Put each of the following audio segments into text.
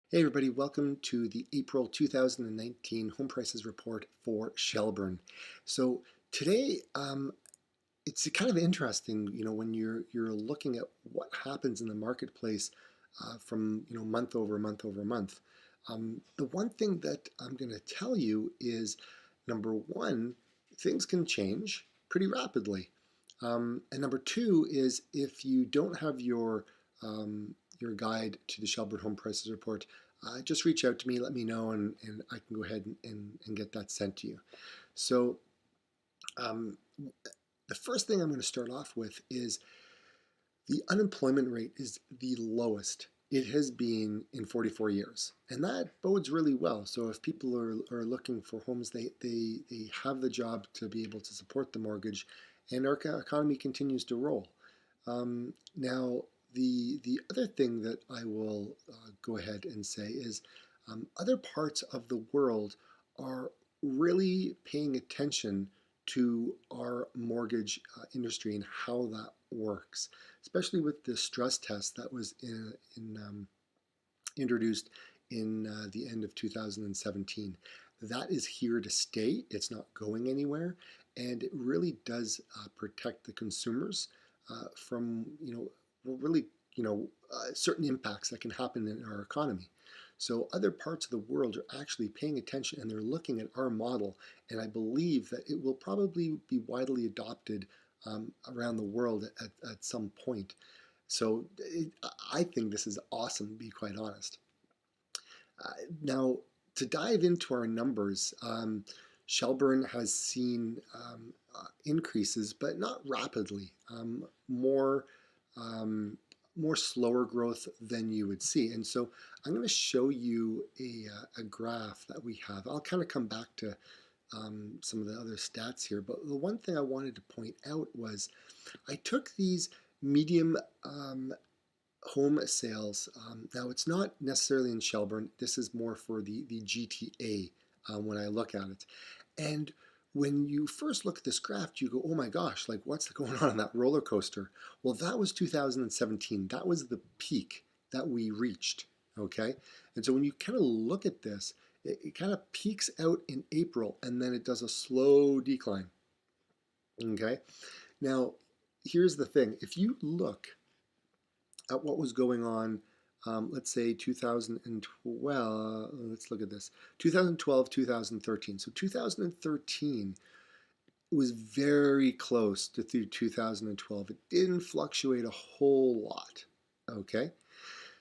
Hey everybody, welcome to the April 2019 home prices report for Shelburne. So today, it's kind of interesting, when you're looking at what happens in the marketplace from month over month over month. The one thing that I'm going to tell you is, number one, things can change pretty rapidly, and number two is if you don't have your guide to the Shelburne Home Prices Report, just reach out to me, let me know, and I can go ahead and get that sent to you. So um, the first thing I'm going to start off with is the unemployment rate is the lowest it has been in 44 years. And that bodes really well. So if people are looking for homes, they have the job to be able to support the mortgage, and our economy continues to roll. Now, the other thing that I will go ahead and say is other parts of the world are really paying attention to our mortgage industry and how that works, especially with the stress test that was introduced in the end of 2017. That is here to stay. It's not going anywhere, and it really does protect the consumers from really certain impacts that can happen in our economy. So other parts of the world are actually paying attention and they're looking at our model, and I believe that it will probably be widely adopted around the world at some point. So I think this is awesome, to be quite honest. Now, to dive into our numbers, Shelburne has seen increases, but not rapidly. Um, more slower growth than you would see. And so I'm going to show you a graph that we have. I'll kind of come back to some of the other stats here, but the one thing I wanted to point out was I took these medium home sales. Now, it's not necessarily in Shelburne. This is more for the GTA when I look at it. And when you first look at this graph, you go, oh my gosh, like what's going on in that roller coaster? Well, that was 2017. That was the peak that we reached, okay? And so when you kind of look at this, it kind of peaks out in April and then it does a slow decline, okay? Now, here's the thing. If you look at what was going on, let's say 2012, let's look at this, 2012, 2013. So 2013 was very close to through 2012. It didn't fluctuate a whole lot, okay?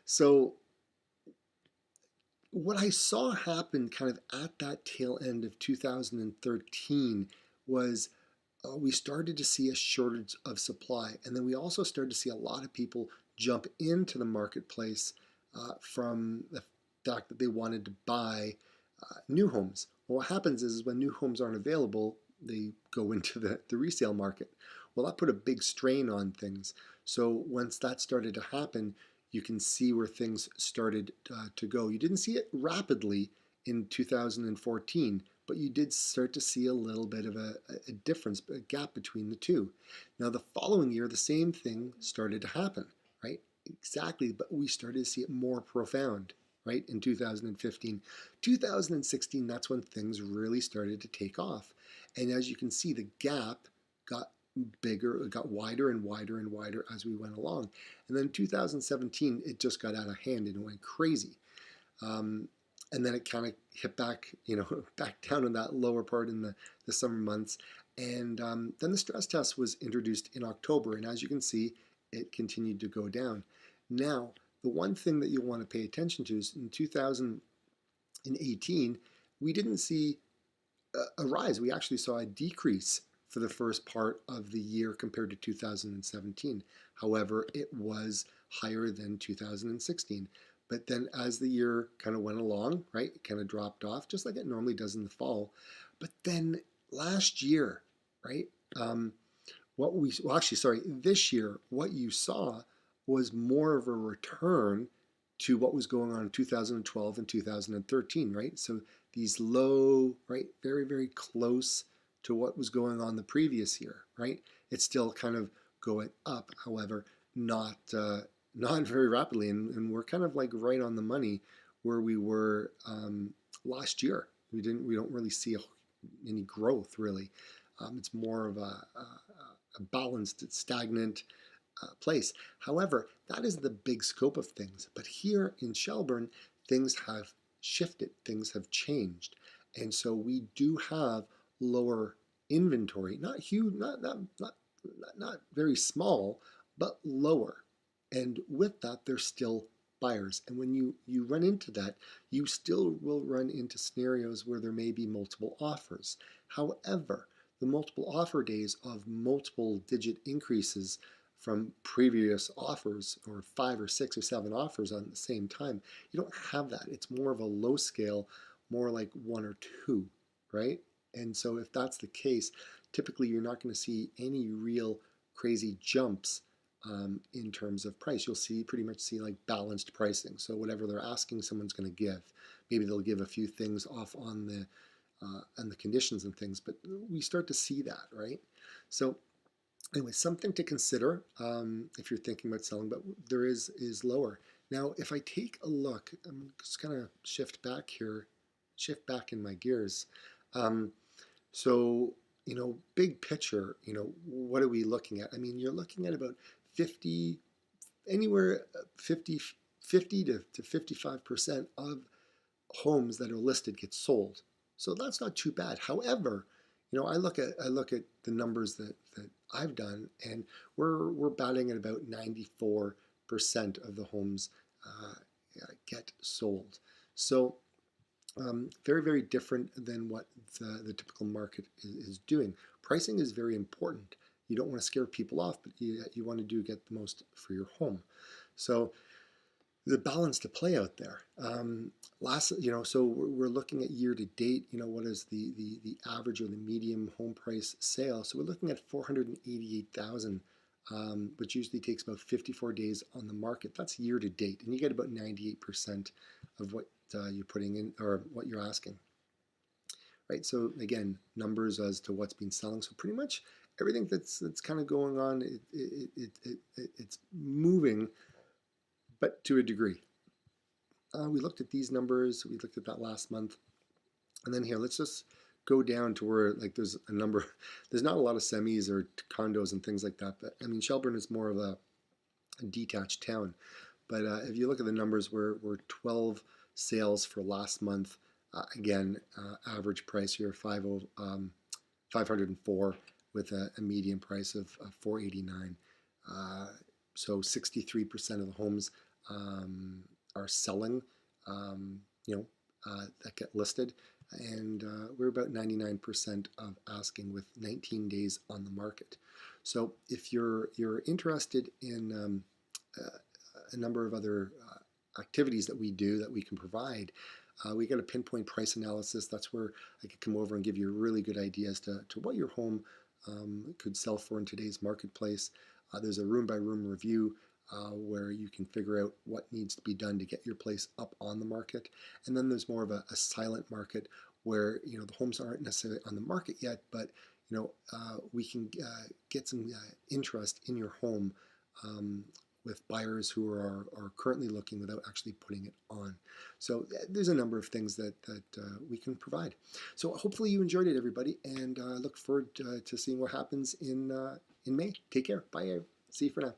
So what I saw happen kind of at that tail end of 2013 was we started to see a shortage of supply. And then we also started to see a lot of people jump into the marketplace from the fact that they wanted to buy new homes. Well, what happens is when new homes aren't available, they go into the resale market. Well, that put a big strain on things. So once that started to happen, you can see where things started to go. You didn't see it rapidly in 2014, but you did start to see a little bit of a difference, a gap between the two. Now, the following year, the same thing started to happen, right? Exactly, but we started to see it more profound, right, in 2015. 2016, that's when things really started to take off. And as you can see, the gap got bigger, it got wider and wider and wider as we went along. And then 2017, it just got out of hand and it went crazy. And then it kind of hit back, back down in that lower part in the summer months. And then the stress test was introduced in October. And as you can see, it continued to go down. Now, the one thing that you want to pay attention to is in 2018, we didn't see a rise. We actually saw a decrease for the first part of the year compared to 2017. However, it was higher than 2016. But then as the year kind of went along, right, it kind of dropped off just like it normally does in the fall. But then last year, right, this year, what you saw was more of a return to what was going on in 2012 and 2013, right? So these low, right, very, very close to what was going on the previous year, right? It's still kind of going up, however, not very rapidly, and we're kind of like right on the money where we were last year. We don't really see any growth really. It's more of a balanced, stagnant place. However, that is the big scope of things. But here in Shelburne, things have shifted, things have changed. And so we do have lower inventory, not huge, not very small, but lower. And with that, there's still buyers. And when you run into that, you still will run into scenarios where there may be multiple offers. However, the multiple offer days of multiple digit increases from previous offers, or 5 or 6 or 7 offers on the same time, you don't have that. It's more of a low scale, more like 1 or 2, right? And so if that's the case, typically you're not going to see any real crazy jumps in terms of price. You'll pretty much see like balanced pricing. So whatever they're asking, someone's going to give. Maybe they'll give a few things off on the conditions and things, but we start to see that, right? So anyway, something to consider if you're thinking about selling, but there is lower. Now, if I take a look, I'm just going to shift back here, shift back in my gears. So, big picture, what are we looking at? I mean, you're looking at about 50, anywhere 50 to 55% of homes that are listed get sold. So that's not too bad. However, I look at the numbers that I've done, and we're batting at about 94% of the homes get sold. So very, very different than what the typical market is doing. Pricing is very important. You don't want to scare people off, but you want to get the most for your home. So the balance to play out there. So we're looking at year to date. What is the average or the median home price sale? So we're looking at 488,000, which usually takes about 54 days on the market. That's year to date, and you get about 98% of what you're putting in or what you're asking. Right. So again, numbers as to what's been selling. So pretty much everything that's kind of going on, it's moving, but to a degree. We looked at these numbers, we looked at that last month, and then here, let's just go down to where there's not a lot of semis or condos and things like that, but I mean, Shelburne is more of a detached town. But if you look at the numbers, we're 12 sales for last month. Again, average price here, 504 with a median price of 489. So 63% of the homes are selling, that get listed, and we're about 99% of asking with 19 days on the market. So if you're interested in a number of other activities that we do that we can provide, we got a pinpoint price analysis. That's where I could come over and give you a really good idea as to what your home could sell for in today's marketplace. There's a room-by-room review where you can figure out what needs to be done to get your place up on the market. And then there's more of a silent market where the homes aren't necessarily on the market yet, but we can get some interest in your home with buyers who are currently looking without actually putting it on. So there's a number of things that we can provide. So hopefully you enjoyed it, everybody, and I look forward to seeing what happens in May. Take care. Bye. See you for now.